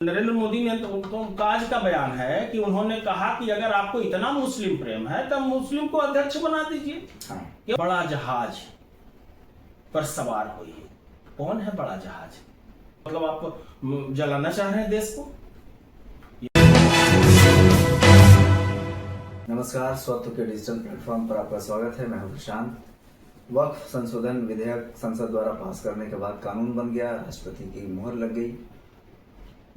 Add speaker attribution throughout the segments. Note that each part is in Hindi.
Speaker 1: नरेंद्र मोदी ने तो आज का बयान है कि उन्होंने कहा कि अगर आपको इतना मुस्लिम प्रेम है तब मुस्लिम को अध्यक्ष बना दीजिए। हाँ। बड़ा जहाज पर सवार होइए। कौन है बड़ा जहाज? मतलब आप जलाना चाह रहे हैं देश को?
Speaker 2: नमस्कार, स्वत्व के डिजिटल प्लेटफॉर्म पर आपका स्वागत है। मैं हूं प्रशांत। वक्फ संशोधन विधेयक संसद द्वारा पास करने के बाद कानून बन गया, राष्ट्रपति की मुहर लग गई।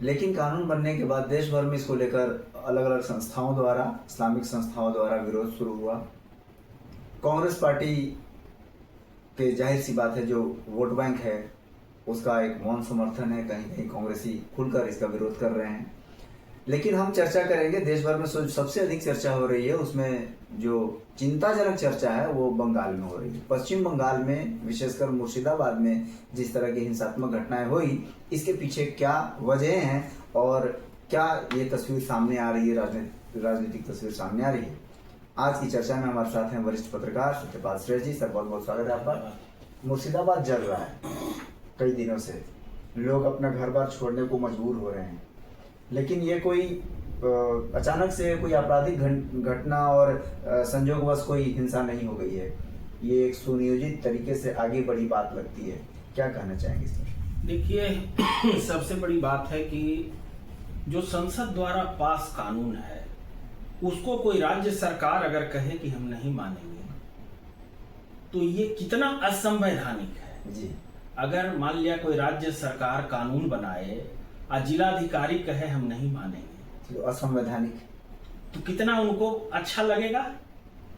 Speaker 2: लेकिन कानून बनने के बाद देश भर में इसको लेकर अलग अलग संस्थाओं द्वारा, इस्लामिक संस्थाओं द्वारा विरोध शुरू हुआ। कांग्रेस पार्टी के जाहिर सी बात है जो वोट बैंक है उसका एक मौन समर्थन है। कहीं कहीं कांग्रेसी खुलकर इसका विरोध कर रहे हैं। लेकिन हम चर्चा करेंगे, देश भर में सबसे अधिक चर्चा हो रही है, उसमें जो चिंताजनक चर्चा है वो बंगाल में हो रही है। पश्चिम बंगाल में, विशेषकर मुर्शिदाबाद में जिस तरह की हिंसात्मक घटनाएं हुई, इसके पीछे क्या वजह हैं और क्या ये तस्वीर सामने आ रही है, राजनीतिक तस्वीर सामने आ रही है। आज की चर्चा में हमारे साथ हैं वरिष्ठ पत्रकार सत्यपाल श्रेष्ठ जी। सर, बहुत बहुत स्वागत है आपका। मुर्शिदाबाद जल रहा है कई दिनों से, लोग अपना घर बार छोड़ने को मजबूर हो रहे हैं, लेकिन ये कोई अचानक से कोई आपराधिक घटना और संयोगवश कोई हिंसा नहीं हो गई है। ये एक सुनियोजित तरीके से आगे बढ़ी बात लगती है। क्या कहना चाहेंगे इस पर?
Speaker 1: देखिए, सबसे बड़ी बात है कि जो संसद द्वारा पास कानून है उसको कोई राज्य सरकार अगर कहे कि हम नहीं मानेंगे तो ये कितना असंवैधानिक है जी। अगर मान लिया कोई राज्य सरकार कानून बनाए और जिलाधिकारी कहे हम नहीं मानेंगे,
Speaker 2: तो असंवैधानिक,
Speaker 1: तो कितना उनको अच्छा लगेगा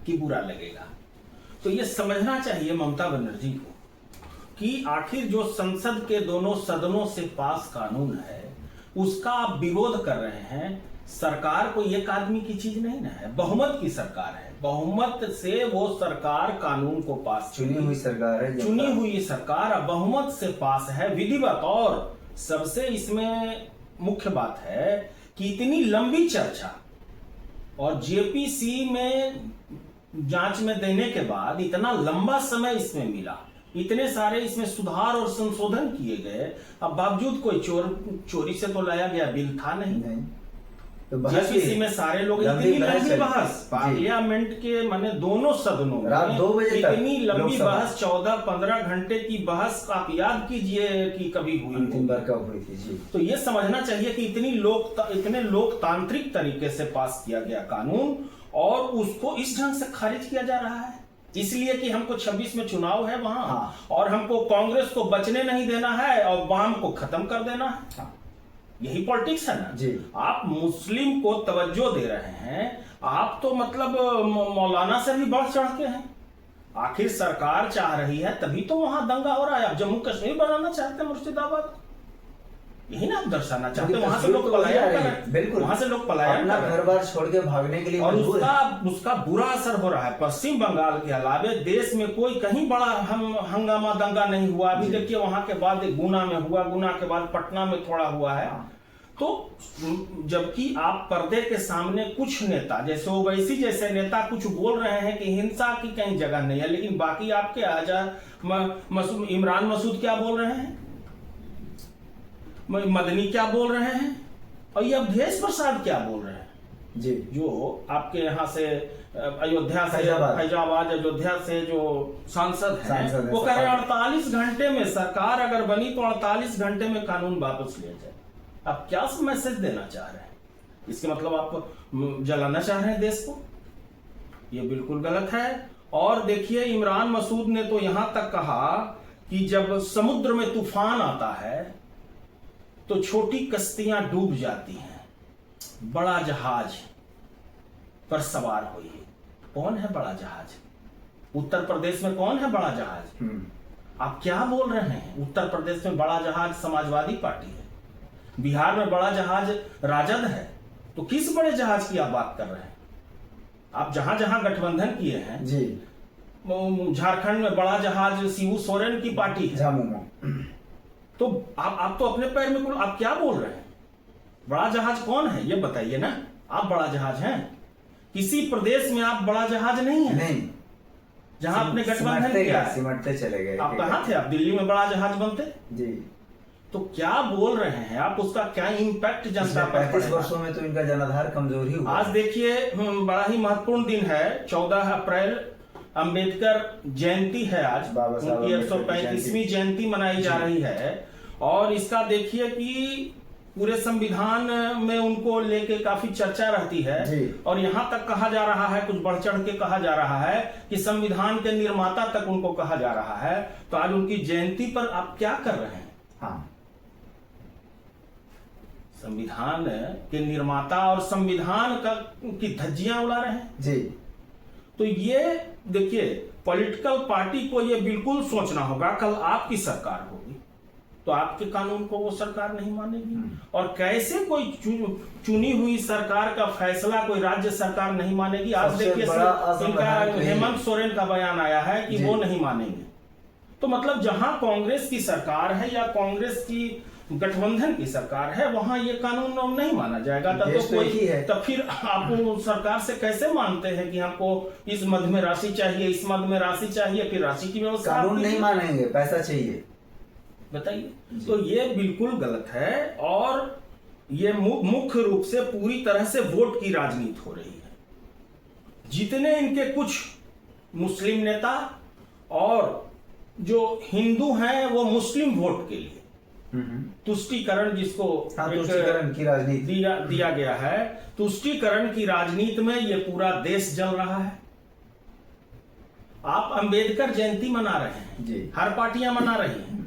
Speaker 1: कि बुरा लगेगा। तो ये समझना चाहिए ममता बनर्जी को कि आखिर जो संसद के दोनों सदनों से पास कानून है उसका आप विरोध कर रहे हैं। सरकार कोई एक आदमी की चीज नहीं ना है, बहुमत की सरकार है। बहुमत से वो सरकार कानून को पास,
Speaker 2: चुनी हुई सरकार है,
Speaker 1: चुनी हुई सरकार बहुमत से पास है, विधिवत। और सबसे इसमें मुख्य बात है कि इतनी लंबी चर्चा और जेपीसी में जांच में देने के बाद इतना लंबा समय इसमें मिला, इतने सारे इसमें सुधार और संशोधन किए गए, अब बावजूद कोई चोरी से तो लाया गया बिल था नहीं। तो जेपीसी में सारे लोग, इतनी लंबी बहस पार्लियामेंट के माने दोनों सदनों में,
Speaker 2: रात 2 बजे तक
Speaker 1: इतनी लंबी बहस, 14-15 घंटे की बहस आप याद कीजिए कि कभी हुई
Speaker 2: अंतिम बार कब हुई थी जी।
Speaker 1: तो ये समझना चाहिए कि इतने लोकतांत्रिक तरीके से पास किया गया कानून और उसको इस ढंग से खारिज किया जा रहा है, इसलिए कि हमको 26 में चुनाव है वहां। हाँ। और हमको कांग्रेस को बचने नहीं देना है और वाम को खत्म कर देना है। हाँ। यही पॉलिटिक्स है ना जी। आप मुस्लिम को तवज्जो दे रहे हैं, आप तो मतलब मौलाना से भी बढ़ चढ़ के हैं। आखिर सरकार चाह रही है तभी तो वहां दंगा हो रहा है। आप जम्मू कश्मीर बनाना चाहते हैं मुर्शिदाबाद, यही ना आप दर्शाना चाहते हैं। वहां से लोग पलायन कर रहे हैं, बिल्कुल वहां से लोग पलायन कर रहे हैं,
Speaker 2: घर बार छोड़ के भागने के लिए,
Speaker 1: और उसका बुरा असर हो रहा है। पश्चिम बंगाल के अलावे देश में कोई कहीं बड़ा हंगामा दंगा नहीं हुआ। अभी देखिए वहां के बाद गुना में हुआ, गुना के बाद पटना में थोड़ा हुआ है। तो जबकि आप पर्दे के सामने कुछ नेता जैसे ओवैसी जैसे नेता कुछ बोल रहे हैं कि हिंसा की कहीं जगह नहीं है, लेकिन बाकी आपके आजाद इमरान मसूद क्या बोल रहे हैं, मदनी क्या बोल रहे हैं, और ये अवधेश प्रसाद क्या बोल रहे हैं
Speaker 2: जी,
Speaker 1: जो आपके यहाँ से अयोध्या से, फैजाबाद अयोध्या से जो सांसद हैं, वो कह रहे हैं 48 घंटे में सरकार अगर बनी तो 48 घंटे में कानून वापस लिया जाए। आप क्या मैसेज देना चाह रहे हैं? इसके मतलब आप जलाना चाह रहे हैं देश को? ये बिल्कुल गलत है। और देखिए, इमरान मसूद ने तो यहां तक कहा कि जब समुद्र में तूफान आता है तो छोटी कश्तियां डूब जाती हैं, बड़ा जहाज पर सवार होइए। कौन है बड़ा जहाज? उत्तर प्रदेश में कौन है बड़ा जहाज? आप क्या बोल रहे हैं? उत्तर प्रदेश में बड़ा जहाज समाजवादी पार्टी है, बिहार में बड़ा जहाज राजद है, तो किस बड़े जहाज की आप बात कर रहे हैं? आप जहां जहां गठबंधन किए हैं जी, झारखंड में बड़ा जहाज शिबू सोरेन की पार्टी है, तो आप तो अपने पैर में, आप क्या बोल रहे हैं? बड़ा जहाज कौन है ये बताइए ना। आप बड़ा जहाज हैं? किसी प्रदेश में आप बड़ा जहाज नहीं है, नहीं, जहां आपने गठबंधन किया है,
Speaker 2: सिमटते चले गए।
Speaker 1: आप कहां थे? आप दिल्ली में बड़ा जहाज बनते जी। तो क्या बोल रहे हैं आप, उसका क्या इम्पैक्ट जनता पर
Speaker 2: 35 वर्षों में तो इनका जनाधार कमजोर ही हुआ।
Speaker 1: आज देखिए बड़ा ही महत्वपूर्ण दिन है, 14 अप्रैल अंबेडकर जयंती है। आज उनकी 135वीं जयंती मनाई जा रही है और इसका देखिए कि पूरे संविधान में उनको लेके काफी चर्चा रहती है और यहाँ तक कहा जा रहा है, कुछ बढ़ चढ़ के कहा जा रहा है कि संविधान के निर्माता तक उनको कहा जा रहा है। तो आज उनकी जयंती पर आप क्या कर रहे हैं?
Speaker 2: हाँ,
Speaker 1: संविधान के निर्माता और संविधान का की धज्जियां उड़ा रहे हैं
Speaker 2: जी।
Speaker 1: तो ये देखिए, पॉलिटिकल पार्टी को ये बिल्कुल सोचना होगा, कल आपकी सरकार होगी तो आपके कानून को वो सरकार नहीं मानेगी और कैसे कोई चुनी हुई सरकार का फैसला कोई राज्य सरकार नहीं मानेगी। आज देखिए इनका हेमंत सोरेन का बयान आया है कि वो नहीं मानेंगे। तो मतलब जहां कांग्रेस की सरकार है या कांग्रेस की गठबंधन की सरकार है वहां ये कानून नहीं माना जाएगा। तब तो कोई तब फिर आपको सरकार से कैसे मांगते हैं कि हमको इस मद में राशि चाहिए, इस मद में राशि चाहिए, फिर राशि की व्यवस्था
Speaker 2: कानून नहीं मानेंगे, पैसा चाहिए,
Speaker 1: बताइए। तो ये बिल्कुल गलत है और ये मुख्य रूप से पूरी तरह से वोट की राजनीति हो रही है। जितने इनके कुछ मुस्लिम नेता और जो हिंदू हैं वो मुस्लिम वोट के लिए तुष्टीकरण, जिसको
Speaker 2: तुष्टीकरण की राजनीति
Speaker 1: दिया गया है, तुष्टीकरण की राजनीति में ये पूरा देश जल रहा है। आप अंबेडकर जयंती मना रहे हैं
Speaker 2: जी,
Speaker 1: हर पार्टियां मना रही हैं,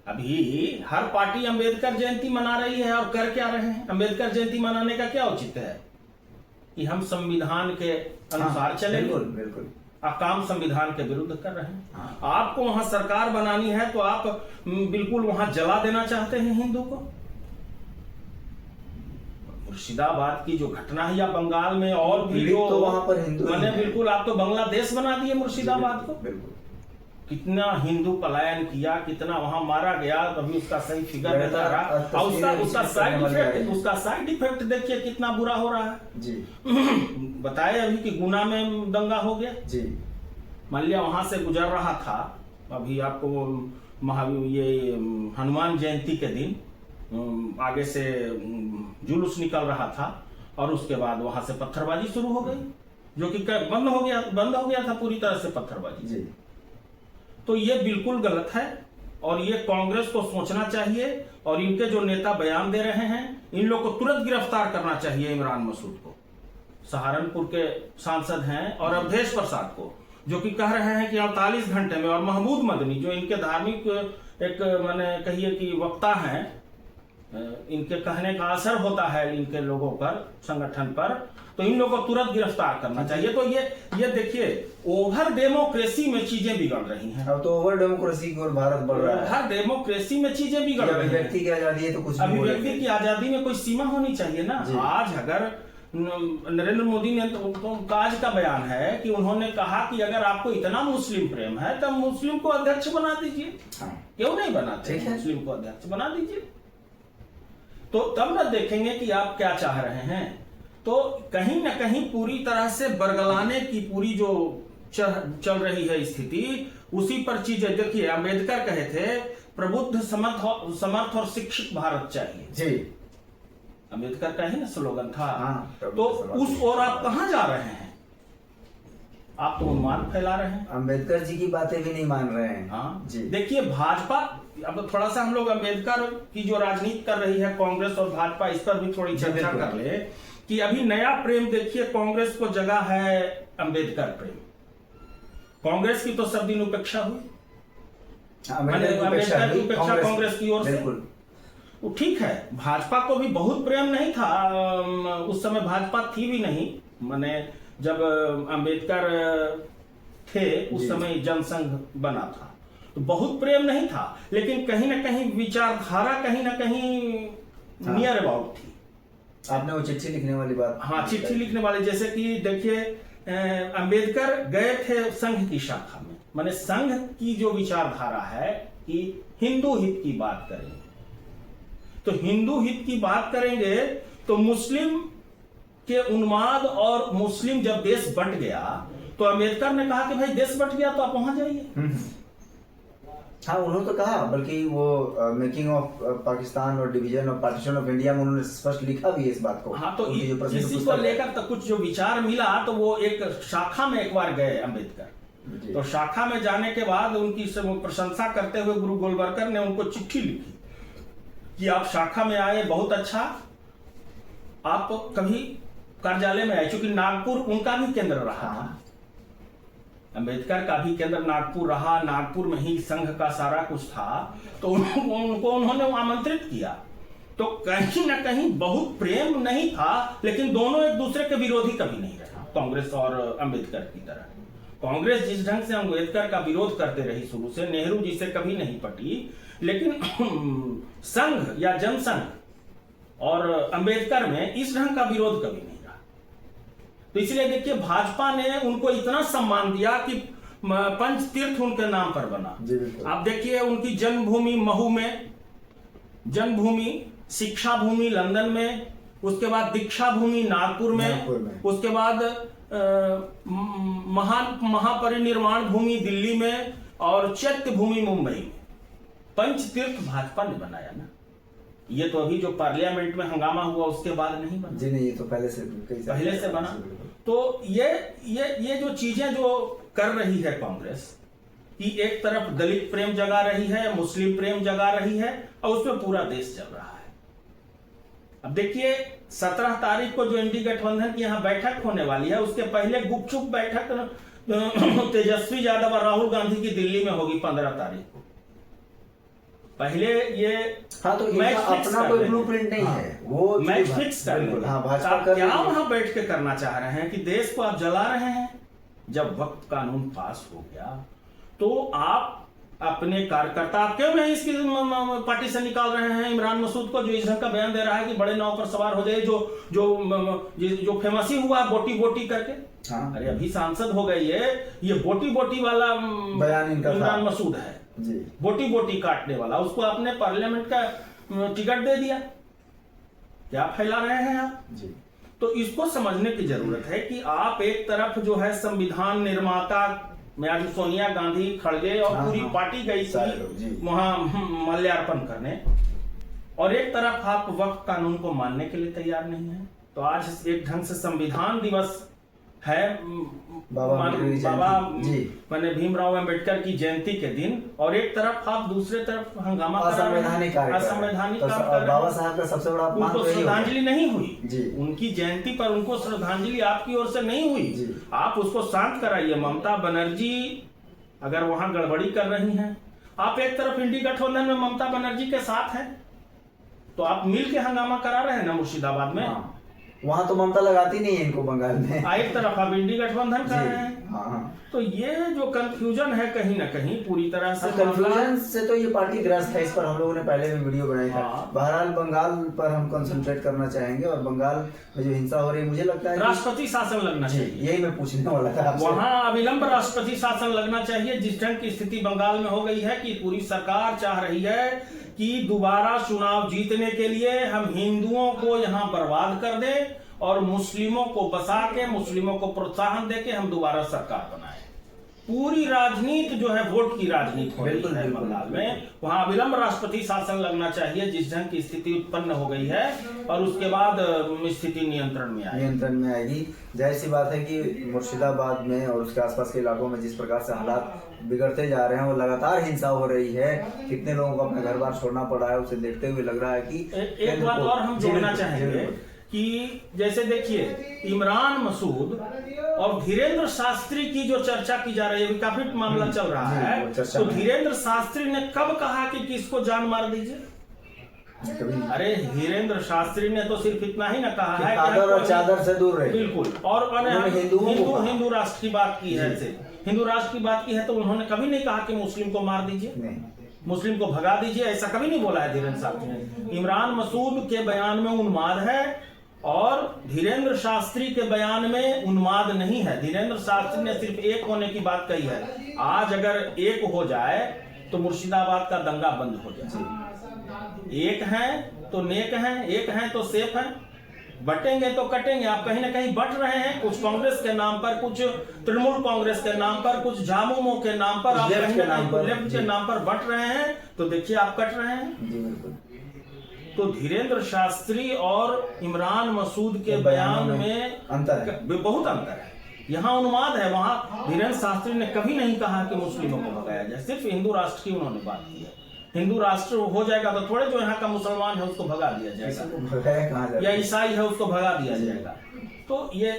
Speaker 1: अभी हर पार्टी अंबेडकर जयंती मना रही है और कर क्या रहे हैं? अंबेडकर जयंती मनाने का क्या औचित्य है कि हम संविधान के अनुसार चलेंगे?
Speaker 2: बिल्कुल बिल्कुल,
Speaker 1: आप काम संविधान के विरुद्ध कर रहे हैं। आपको वहां सरकार बनानी है तो आप बिल्कुल वहां जला देना चाहते हैं हिंदू को। मुर्शिदाबाद की जो घटना है या बंगाल में और भी जो
Speaker 2: तो वहां पर हिंदू
Speaker 1: मैंने बिल्कुल आप तो बांग्लादेश बना दिए मुर्शिदाबाद को।
Speaker 2: बिल्कुल,
Speaker 1: कितना हिंदू पलायन किया, कितना वहां मारा गया, कभी उसका सही फिगर नहीं आ रहा और उसका साइड इफेक्ट देखिए कितना बुरा हो रहा है
Speaker 2: जी।
Speaker 1: बताए अभी कि गुना में दंगा हो गया
Speaker 2: जी,
Speaker 1: मान लिया वहां से गुजर रहा था, अभी आपको महावीर ये हनुमान जयंती के दिन आगे से जुलूस निकल रहा था और उसके बाद वहां से पत्थरबाजी शुरू हो गई, जो कि बंद हो गया था पूरी तरह से पत्थरबाजी
Speaker 2: जी।
Speaker 1: तो ये बिल्कुल गलत है और ये कांग्रेस को सोचना चाहिए और इनके जो नेता बयान दे रहे हैं इन लोग को तुरंत गिरफ्तार करना चाहिए। इमरान मसूद को, सहारनपुर के सांसद हैं, और अवधेश प्रसाद को जो कि कह रहे हैं कि 48 घंटे में, और महमूद मदनी जो इनके धार्मिक एक माने कहिए कि वक्ता हैं, इनके कहने का असर होता है इनके लोगों पर, संगठन पर, तो इन लोगों को तुरंत गिरफ्तार करना चाहिए। तो ये देखिए ओवर डेमोक्रेसी में चीजें बिगड़ रही हैं।
Speaker 2: अब तो ओवर डेमोक्रेसी की ओर भारत बढ़ रहा है।
Speaker 1: ओवर डेमोक्रेसी में चीजें बिगड़ रही हैं।
Speaker 2: अभिव्यक्ति की आजादी है तो कुछ
Speaker 1: अभिव्यक्ति की आजादी में कोई सीमा होनी चाहिए ना। आज अगर नरेंद्र मोदी ने तो आज का बयान है कि उन्होंने कहा कि अगर आपको इतना मुस्लिम प्रेम है तब मुस्लिम को अध्यक्ष बना दीजिए। क्यों नहीं बनाते? मुस्लिम को अध्यक्ष बना दीजिए, तो तब न देखेंगे कि आप क्या चाह रहे हैं। तो कहीं न कहीं पूरी तरह से बरगलाने की पूरी जो चल रही है स्थिति, उसी पर चीजें देखिए। अंबेडकर कहे थे प्रबुद्ध, समर्थ और शिक्षित भारत चाहिए जी। अंबेडकर का ही ना स्लोगन था। तो उस ओर आप कहां जा रहे हैं? आप तो उन्माद फैला रहे हैं।
Speaker 2: अंबेडकर जी की बातें भी नहीं मान रहे हैं।
Speaker 1: हाँ जी। देखिए भाजपा, अब थोड़ा सा हम लोग अंबेडकर की जो राजनीति कर रही है कांग्रेस और भाजपा, इस पर भी थोड़ी चर्चा कर ले कि अभी नया प्रेम देखिए कांग्रेस को जगह है अंबेडकर प्रेम। कांग्रेस की तो सब दिन उपेक्षा हुई, अंबेडकर की उपेक्षा कांग्रेस की ओर से। वो ठीक है, भाजपा को भी बहुत प्रेम नहीं था उस समय, भाजपा थी भी नहीं, माने जब अंबेडकर थे उस समय जनसंघ बना था, तो बहुत प्रेम नहीं था, लेकिन कहीं ना कहीं विचारधारा कहीं ना कहीं नियर अबाउट थी।
Speaker 2: आपने वो चिट्ठी लिखने वाली बात,
Speaker 1: हाँ चिट्ठी लिखने वाली, जैसे कि देखिए अंबेडकर गए थे संघ की शाखा में, माने संघ की जो विचारधारा है कि हिंदू हित की बात करेंगे, तो हिंदू हित की बात करेंगे तो मुस्लिम के उन्माद, और मुस्लिम जब देश बंट गया तो अंबेडकर ने कहा कि भाई देश बंट गया तो आप वहां जाइए।
Speaker 2: हाँ, उन्होंने तो कहा, बल्कि वो मेकिंग ऑफ पाकिस्तान और division of partition of India में उन्होंने स्पष्ट लिखा भी है इस बात को।
Speaker 1: हाँ, तो इसी को लेकर तो कुछ जो विचार मिला, तो वो एक शाखा में एक बार गए अम्बेडकर, तो शाखा में जाने के बाद उनकी प्रशंसा करते हुए गुरु गोलवलकर ने उनको चिट्ठी लिखी कि आप शाखा में आए, बहुत अच्छा, आप कभी कार्यालय में आए, क्योंकि नागपुर उनका भी केंद्र रहा, अम्बेडकर का भी केंद्र नागपुर रहा, नागपुर में ही संघ का सारा कुछ था, तो उनको उन्होंने आमंत्रित किया। तो कहीं ना कहीं बहुत प्रेम नहीं था, लेकिन दोनों एक दूसरे के विरोधी कभी नहीं रहे, कांग्रेस और अम्बेडकर की तरह। कांग्रेस जिस ढंग से अम्बेडकर का विरोध करते रही शुरू से, नेहरू जी से कभी नहीं पटी, लेकिन संघ या जनसंघ और अम्बेडकर में इस ढंग का विरोध कभी नहीं रहा। तो इसलिए देखिए, भाजपा ने उनको इतना सम्मान दिया कि पंच तीर्थ उनके नाम पर बना। आप देखिए, उनकी जन्मभूमि महू में, जन्मभूमि, शिक्षा भूमि लंदन में, उसके बाद दीक्षा भूमि नागपुर में, उसके बाद महापरिनिर्वाण भूमि दिल्ली में और चैत्य भूमि मुंबई में। पंच तीर्थ भाजपा ने बनाया ना, ये तो अभी जो पार्लियामेंट में हंगामा हुआ उसके बाद नहीं बना
Speaker 2: जी, नहीं, ये तो पहले से
Speaker 1: बना। तो ये जो चीजें जो कर रही है कांग्रेस, कि एक तरफ दलित प्रेम जगा रही है, मुस्लिम प्रेम जगा रही है, और उसमें पूरा देश चल रहा है। अब देखिए, 17 तारीख को जो इंडी गठबंधन की यहाँ बैठक होने वाली है, उसके पहले गुपचुप बैठक तेजस्वी यादव और राहुल गांधी की दिल्ली में होगी 15 तारीख को। पहले ये
Speaker 2: हाँ, तो अपना कोई ब्लूप्रिंट नहीं है, वो
Speaker 1: मैच फिक्स कर लेंगे।
Speaker 2: भाजपा
Speaker 1: क्या वहां बैठ के करना चाह रहे हैं कि देश को आप जला रहे हैं? जब वक्त कानून पास हो गया तो आप अपने कार्यकर्ता, आप क्यों नहीं इसकी पार्टी से निकाल रहे हैं इमरान मसूद को, जो इस ढंग का बयान दे रहा है कि बड़े नाव पर सवार हो जाए, जो फेमस ही हुआ बोटी बोटी करके। हाँ। अरे अभी सांसद हो गई है, ये बोटी बोटी वाला बयान इमरान मसूद है जी, बोटी बोटी काटने वाला, उसको आपने पार्लियामेंट का टिकट दे दिया। क्या फैला रहे हैं आप जी? तो इसको समझने की जरूरत है कि आप एक तरफ जो है संविधान निर्माता में, आज सोनिया गांधी, खड़गे और पूरी पार्टी गई थी वहां माल्यार्पण करने, और एक तरफ आप वक्त कानून को मानने के लिए तैयार नहीं है। तो आज एक ढंग से संविधान दिवस है, बाबा मैंने भीमराव अंबेडकर की जयंती के दिन, और एक तरफ आप दूसरे तरफ हंगामा
Speaker 2: असंवैधानिक काम कर रहे हैं। बाबा साहब का सबसे बड़ा अपमान
Speaker 1: उनको श्रद्धांजलि नहीं हुई जी, उनकी जयंती पर उनको श्रद्धांजलि आपकी ओर से नहीं हुई। आप उसको शांत कराइए। ममता बनर्जी अगर वहां गड़बड़ी कर रही हैं, आप एक तरफ इंडी गठबंधन में ममता बनर्जी के साथ हैं, तो आप मिल के हंगामा करा रहे हैं ना मुर्शिदाबाद में।
Speaker 2: वहां तो ममता लगाती नहीं है इनको बंगाल में,
Speaker 1: एक तरफ आप इंडी गठबंधन कर रहे हैं। हाँ। तो ये जो कंफ्यूजन है कहीं ना कहीं पूरी तरह से,
Speaker 2: कंफ्यूजन से तो ये पार्टी ग्रस्त है। इस पर हम लोगों ने पहले भी वीडियो बनाई था। बहरहाल बंगाल पर हम कंसंट्रेट करना चाहेंगे, और बंगाल में जो हिंसा हो रही है, मुझे लगता है
Speaker 1: राष्ट्रपति शासन लगना चाहिए।
Speaker 2: यही मैं पूछने वाला था आपसे।
Speaker 1: वहाँ अविलंब राष्ट्रपति शासन लगना चाहिए। जिस ढंग की स्थिति बंगाल में हो गई है कि पूरी सरकार चाह रही है कि दोबारा चुनाव जीतने के लिए हम हिंदुओं को यहाँ बर्बाद कर दें और मुस्लिमों को बसा के, मुस्लिमों को प्रोत्साहन देके हम दोबारा सरकार बनाएं। पूरी राजनीति जो है वोट की राजनीति हो रही है बंगाल में। वहां अविलंब राष्ट्रपति शासन लगना चाहिए जिस ढंग की स्थिति उत्पन्न हो गई है, और उसके बाद स्थिति नियंत्रण में
Speaker 2: आएगी। जाहिर सी बात है कि मुर्शिदाबाद में और उसके आसपास के इलाकों में जिस प्रकार से हालात बिगड़ते जा रहे हैं, वो लगातार हिंसा हो रही है, कितने लोगों को अपना घर बार छोड़ना पड़ा है, उसे देखते हुए लग रहा है कि
Speaker 1: एक बात और हम जोड़ना चाहेंगे कि जैसे देखिए, इमरान मसूद और धीरेन्द्र शास्त्री की जो चर्चा की जा रही है, काफी मामला चल रहा है, तो धीरेन्द्र शास्त्री ने कब कहा कि किसको जान मार दीजिए? अरे धीरेन्द्र शास्त्री ने तो सिर्फ इतना ही ना कहा है
Speaker 2: कि चादर से दूर रहे,
Speaker 1: बिल्कुल, और हिंदू राष्ट्र की बात की है, हिंदू राष्ट्र की बात की है, तो उन्होंने कभी नहीं कहा कि मुस्लिम को मार दीजिए, मुस्लिम को भगा दीजिए, ऐसा कभी नहीं बोला है धीरेन्द्र शास्त्री ने। इमरान मसूद के बयान में उन्माद है और धीरेन्द्र शास्त्री के बयान में उन्माद नहीं है। धीरेन्द्र शास्त्री ने सिर्फ एक होने की बात कही है। आज अगर एक हो जाए तो मुर्शिदाबाद का दंगा बंद हो जाए। एक है तो नेक है, एक है तो सेफ है। बटेंगे तो कटेंगे। आप कहीं ना कहीं बट रहे हैं, कुछ कांग्रेस के नाम पर, कुछ तृणमूल कांग्रेस के नाम पर, कुछ झामुमो के नाम पर, आप कहीं ना कहीं लेफ्ट के नाम पर बट रहे हैं, तो देखिए आप कट रहे हैं।
Speaker 2: जी बिल्कुल।
Speaker 1: तो धीरेन्द्र शास्त्री और इमरान मसूद के बयान में
Speaker 2: अंतर है,
Speaker 1: बहुत अंतर है। यहाँ उन्माद है, वहां धीरेन्द्र शास्त्री ने कभी नहीं कहा कि मुस्लिमों को भगाया जाए, सिर्फ हिंदू राष्ट्र की उन्होंने बात की है। हिंदू राष्ट्र हो जाएगा तो थोड़े जो यहाँ का मुसलमान है उसको भगा दिया जाएगा, या ईसाई है उसको भगा दिया जाएगा। तो ये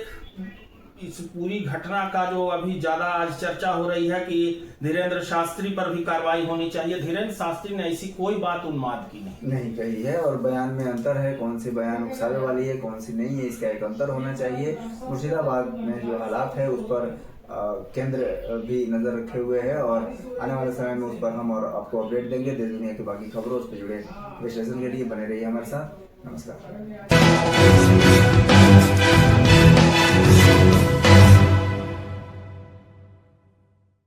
Speaker 1: इस पूरी घटना का जो अभी ज्यादा आज चर्चा हो रही है कि धीरेन्द्र शास्त्री पर भी कार्रवाई होनी चाहिए। धीरेन्द्र शास्त्री ने ऐसी कोई बात उन्माद की नहीं
Speaker 2: कही है, और बयान में अंतर है, कौन सी बयान उकसावे वाली है, कौन सी नहीं है, इसका एक अंतर होना चाहिए। मुर्शिदाबाद में जो हालात है उस पर केंद्र भी नजर रखे हुए है, और आने वाले समय में उस पर हम और आपको अपडेट देंगे। देश दुनिया की बाकी खबरों उस पर जुड़े विश्लेषण के लिए बने रहिए हमारे साथ। नमस्कार।